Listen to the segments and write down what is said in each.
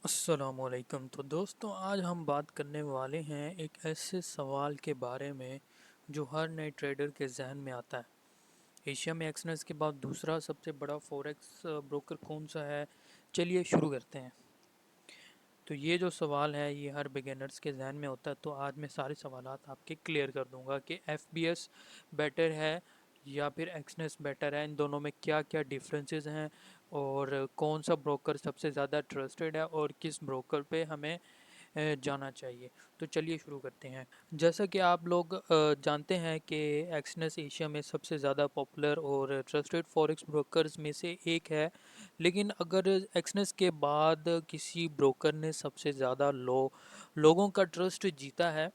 अस्सलामुअलैकुम। तो दोस्तों, आज हम बात करने वाले हैं एक ऐसे सवाल के बारे में जो हर नए ट्रेडर के जहन में आता है। एशिया में एक्सनेस के बाद दूसरा सबसे बड़ा फॉरेक्स ब्रोकर कौन सा है? चलिए शुरू करते हैं। तो ये जो सवाल है ये हर बिगिनर्स के जहन में होता है। तो आज मैं सारे सवालात आपके क्लियर कर दूंगा कि एफबीएस बेटर है या फिर एक्सनेस बेटर है, इन दोनों में क्या क्या डिफरेंसेस हैं और कौन सा ब्रोकर सबसे ज़्यादा ट्रस्टेड है और किस ब्रोकर पे हमें जाना चाहिए। तो चलिए शुरू करते हैं। जैसा कि आप लोग जानते हैं कि एक्सनेस एशिया में सबसे ज़्यादा पॉपुलर और ट्रस्टेड फॉरेक्स ब्रोकर्स में से एक है। लेकिन अगर एक्सनेस के बाद किसी ब्रोकर ने सबसे ज़्यादा लोगों का ट्रस्ट जीता है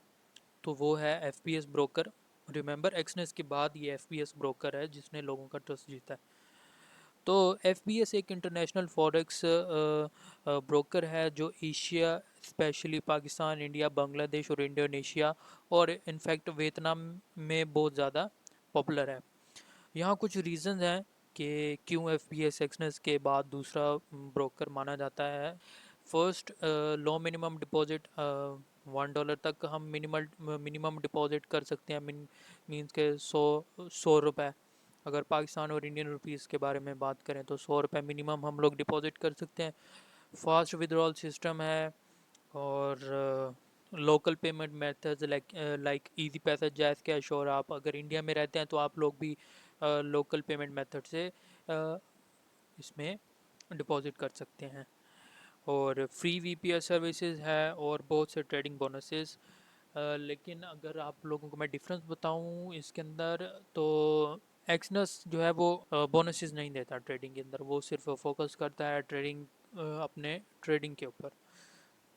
तो वो है एफपीएस ब्रोकर। रिमेंबर, एक्सनेस के बाद ये एफपीएस ब्रोकर है जिसने लोगों का ट्रस्ट जीता है। तो एफबीएस एक इंटरनेशनल फॉरेक्स ब्रोकर है जो Asia, specially Pakistan, India, Bangladesh और इंडोनेशिया और इनफैक्ट वियतनाम में बहुत ज़्यादा पॉपुलर है। यहाँ कुछ रीज़न हैं कि क्यों एफबीएस एक्सनेस के बाद दूसरा ब्रोकर माना जाता है। फर्स्ट, लो मिनिमम डिपॉजिट। $1 तक हम मिनिमम डिपॉजिट कर सकते हैं। मीन्स के सौ रुपये। अगर पाकिस्तान और इंडियन रुपीस के बारे में बात करें तो $100 मिनिमम हम लोग डिपॉजिट कर सकते हैं। फास्ट विड्रॉल सिस्टम है और local payment methods like easy पैसा, जैज़ कैश। और आप अगर इंडिया में रहते हैं तो आप लोग भी लोकल पेमेंट मेथड से इसमें डिपॉजिट कर सकते हैं। और फ्री वीपीएस सर्विसेज है और बहुत से ट्रेडिंग बोनसेस। लेकिन अगर आप लोगों को मैं डिफरेंस बताऊं इसके अंदर, तो एक्सनस जो है वो बोनसेस नहीं देता ट्रेडिंग के अंदर। वो सिर्फ फोकस करता है अपने ट्रेडिंग के ऊपर।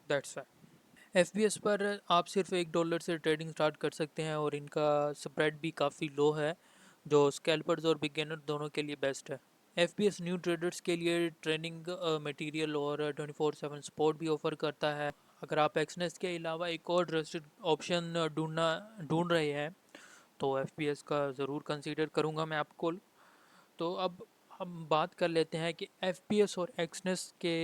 दैट्स वाई एफबीएस पर आप सिर्फ $1 से ट्रेडिंग स्टार्ट कर सकते हैं और इनका स्प्रेड भी काफ़ी लो है, जो स्कैल्पर्स और बिगिनर दोनों के लिए बेस्ट है। एफबीएस न्यू ट्रेडर्स के लिए ट्रेनिंग मटेरियल और 24/7 सपोर्ट भी ऑफर करता है। अगर आप एक्सनेस के अलावा एक और ट्रस्टेड ऑप्शन ढूंढ रहे हैं तो एफबीएस का ज़रूर कंसीडर करूँगा मैं आपको। तो अब हम बात कर लेते हैं कि एफबीएस और एक्सनेस के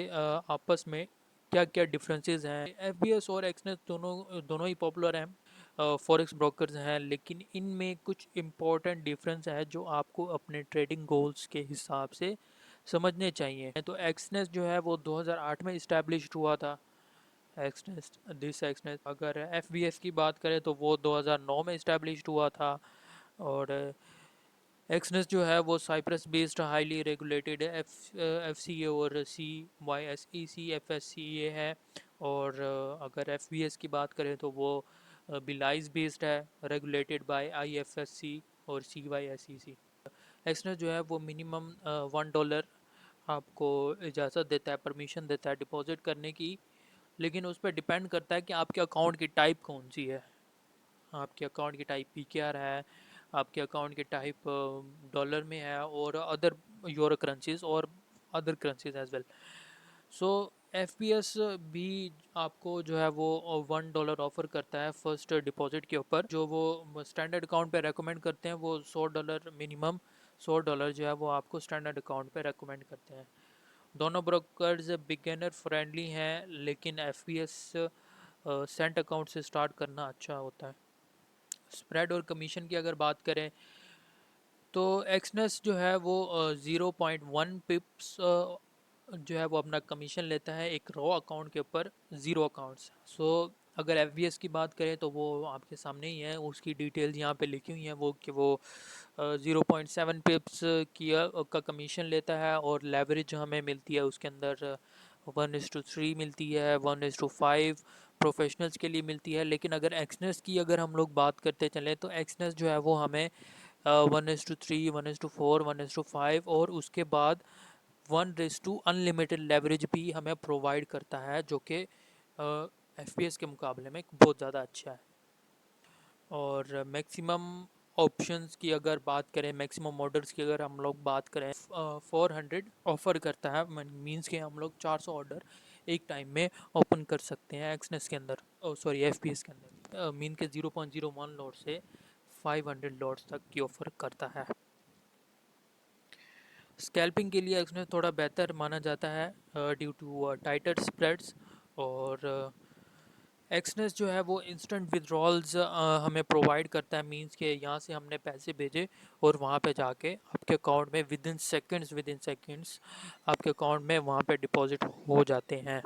आपस में क्या क्या डिफरेंसेस हैं। एफबीएस और एक्सनेस दोनों दोनों ही पॉपुलर हैं, फॉरेक्स ब्रोकर्स हैं, लेकिन इनमें कुछ इम्पोर्टेंट डिफरेंस है जो आपको अपने ट्रेडिंग गोल्स के हिसाब से समझने चाहिए। तो एक्सनेस जो है वो 2008 में इस्टेब्लिश हुआ था। एक्सनेस अगर एफबीएस की बात करें तो वो 2009 में इस्टेब्लिश हुआ था। और एक्सनेस जो है वो Cyprus based highly regulated F C A और C Y S E C F S C A है। और अगर एफ बी एस की बात करें तो वो बिलाइज बेस्ड है, regulated by I F S C और C Y S E C. Exness जो है वो मिनिमम $1 आपको इजाज़त देता है, परमिशन देता है डिपॉजिट करने की। लेकिन उस पर डिपेंड करता है कि आपके अकाउंट की टाइप कौन सी है। आपके अकाउंट की टाइप पीकेआर है, आपके अकाउंट की टाइप डॉलर में है और अदर यूरो करेंसीज और अदर करेंसीज एज वेल। सो एफपीएस भी आपको जो है वो $1 ऑफर करता है फर्स्ट डिपॉजिट के ऊपर। जो वो स्टैंडर्ड अकाउंट पे रेकमेंड करते हैं वो $100 मिनिमम, $100 जो है वो आपको स्टैंडर्ड अकाउंट पे रेकमेंड करते हैं। दोनों ब्रोकर्स बिगिनर फ्रेंडली हैं, लेकिन एफपीएस सेंट अकाउंट से स्टार्ट करना अच्छा होता है। स्प्रेड और कमीशन की अगर बात करें तो एक्सनेस जो है वो 0.1 पिप्स जो है वो अपना कमीशन लेता है एक रॉ अकाउंट के ऊपर, ज़ीरो अकाउंट्स। सो अगर एफ की बात करें तो वो आपके सामने ही है, उसकी डिटेल्स यहाँ पे लिखी हुई हैं वो कि वो 0.7 पिप्स का कमीशन लेता है। और लेवरेज जो हमें मिलती है उसके अंदर 1:3 मिलती है, 1:5 प्रोफेशनल्स के लिए मिलती है। लेकिन अगर एक्सनेस की अगर हम लोग बात करते चलें तो एक्सनेस जो है वो हमें 1:3, 1:4, 1:5 और उसके बाद 1:अनलिमिटेड लेवरेज भी हमें प्रोवाइड करता है, जो कि एफ के मुकाबले में बहुत ज़्यादा अच्छा है। और मैक्सिमम ऑप्शंस की अगर बात करें, मैक्सिमम ऑर्डर्स की अगर हम लोग बात करें, 400 ऑफ़र करता है। मीन्स के हम लोग 400 ऑर्डर एक टाइम में ओपन कर सकते हैं एक्सनेस के अंदर, सॉरी एफपीएस के अंदर। मीन के 0.01 लॉट से 500 लॉट्स तक की ऑफ़र करता है। स्कैल्पिंग के लिए एक्सनेस थोड़ा बेहतर माना जाता है ड्यू टू टाइटर स्प्रेड्स। और एक्सनेस जो है वो इंस्टेंट विड्रॉल्स हमें प्रोवाइड करता है, मींस के यहाँ से हमने पैसे भेजे और वहाँ पे जाके आपके अकाउंट में विद इन सेकंड्स आपके अकाउंट में वहाँ पे डिपॉजिट हो जाते हैं।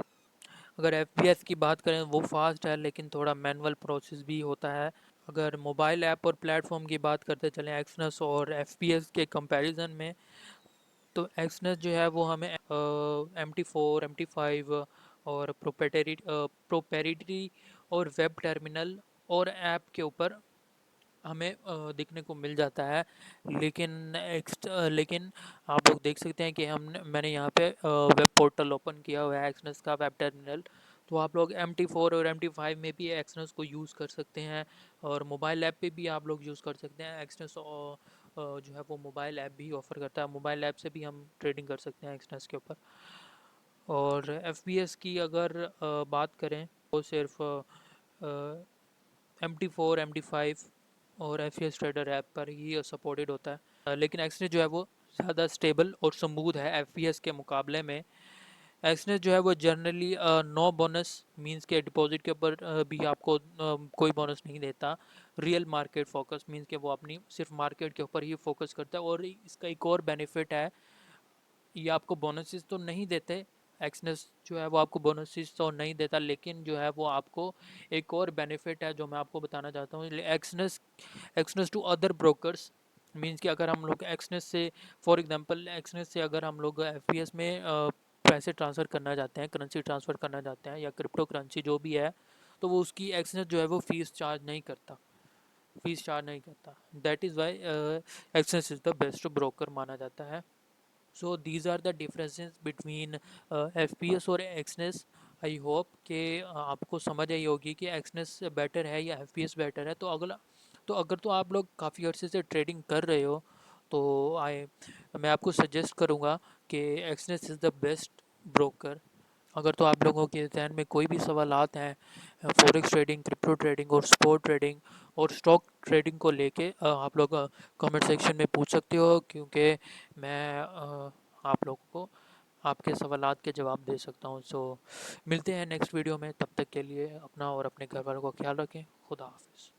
अगर एफपीएस की बात करें वो फास्ट है, लेकिन थोड़ा मैनुअल प्रोसेस भी होता है। अगर मोबाइल ऐप और प्लेटफॉर्म की बात करते चलें एक्सनेस और एफपीएस के कंपैरिजन में, तो एक्सनेस जो है वो हमें MT4 MT5 और प्रोपेरिटरी और वेब टर्मिनल और ऐप के ऊपर हमें देखने को मिल जाता है। लेकिन आप लोग देख सकते हैं कि मैंने यहाँ पे वेब पोर्टल ओपन किया हुआ है एक्सनेस का वेब टर्मिनल। तो आप लोग MT4 और MT5 में भी एक्सनेस को यूज़ कर सकते हैं, और मोबाइल ऐप पे भी आप लोग यूज़ कर सकते हैं एक्सनेस। जो है वो मोबाइल ऐप भी ऑफ़र करता है, मोबाइल ऐप से भी हम ट्रेडिंग कर सकते हैं एक्सनेस के ऊपर। और एफपीएस की अगर बात करें तो सिर्फ MT4 MT5 और एफपीएस ट्रेडर ऐप पर ही सपोर्टेड होता है। लेकिन एक्सनेस जो है वो ज़्यादा स्टेबल और स्मूथ है एफपीएस के मुकाबले में। एक्सनेस जो है वो जनरली नो बोनस, मींस के डिपॉजिट के ऊपर भी आपको कोई बोनस नहीं देता। रियल मार्केट फोकस, मींस के वो अपनी सिर्फ मार्केट के ऊपर ही फोकस करता है। और इसका एक और बेनिफिट है, ये आपको बोनसेस तो नहीं देते, एक्सनेस जो है वो आपको बोनसेस तो नहीं देता, लेकिन जो है वो आपको एक और बेनिफिट है जो मैं आपको बताना चाहता हूँ। Exness Exness to other brokers, means कि अगर हम लोग एक्सनेस से, फॉर एग्जांपल एक्सनेस से अगर हम लोग एफपीएस में पैसे ट्रांसफ़र करना चाहते हैं, करेंसी ट्रांसफ़र करना चाहते हैं या क्रिप्टो करेंसी जो भी है, तो वो उसकी एक्सनेस जो है वो फीस चार्ज नहीं करता। That is why Exness is the best broker माना जाता है। So these are the differences between FPS और एक्सनेस। आई होप कि आपको समझ आई होगी कि एक्सनेस बेटर है या एफपीएस बेटर है। अगर तो आप लोग काफ़ी अर्से से ट्रेडिंग कर रहे हो, तो मैं आपको सजेस्ट करूँगा कि Exness is the best broker. अगर तो आप लोगों के जहन में कोई भी सवालात हैं फॉरेक्स ट्रेडिंग, क्रिप्टो ट्रेडिंग और स्पॉट ट्रेडिंग और स्टॉक ट्रेडिंग को लेके, आप लोग कमेंट सेक्शन में पूछ सकते हो, क्योंकि मैं आप लोगों को आपके सवालात के जवाब दे सकता हूँ। सो मिलते हैं नेक्स्ट वीडियो में, तब तक के लिए अपना और अपने घर वालों का ख्याल रखें। खुदा हाफिज़।